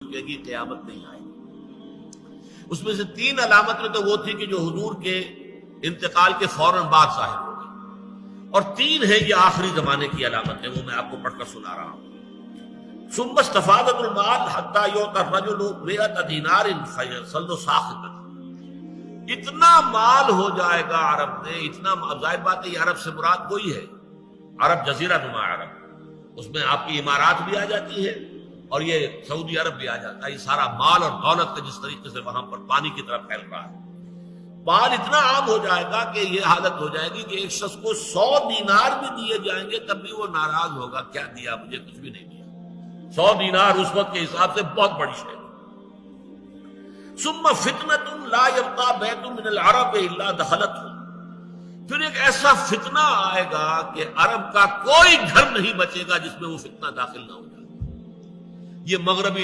की क़यामत नहीं आएगी। उसमें से 3 अलामतें तो वो थी कि जो हुजूर के इंतकाल के फौरन बाद ज़ाहिर हो गई, और 3 है ये आखिरी जमाने की अलामतें, वो मैं आपको पढ़कर सुना रहा हूं। सुम्मस्तफादतुल माल हत्ता युता रजुलु मिअत दीनारिन फयसल्लु साखितन। इतना माल हो जाएगा अरब में, इतना जाहिर बात है, अरब से मुराद कोई है, अरब जजीरा नुमा अरब, उसमें आपकी इमारात भी आ जाती है और ये सऊदी अरब भी आ जाता है। ये सारा माल और दौलत का जिस तरीके से वहां पर पानी की तरफ फैल रहा है, माल इतना आम हो जाएगा कि ये हालत हो जाएगी कि एक शख्स को 100 दीनार भी दिए जाएंगे तब भी वो नाराज होगा, क्या दिया मुझे, कुछ भी नहीं दिया। 100 दीनार उस वक्त के हिसाब से बहुत बड़ी शय। सुम्मा फितनतुन ला यब्का बैतुन मिनल अरब इल्ला दखलतहु। फिर एक ऐसा फितना आएगा कि अरब का कोई घर नहीं बचेगा जिसमें वो फितना दाखिल ना हो जाए। ये मगरबी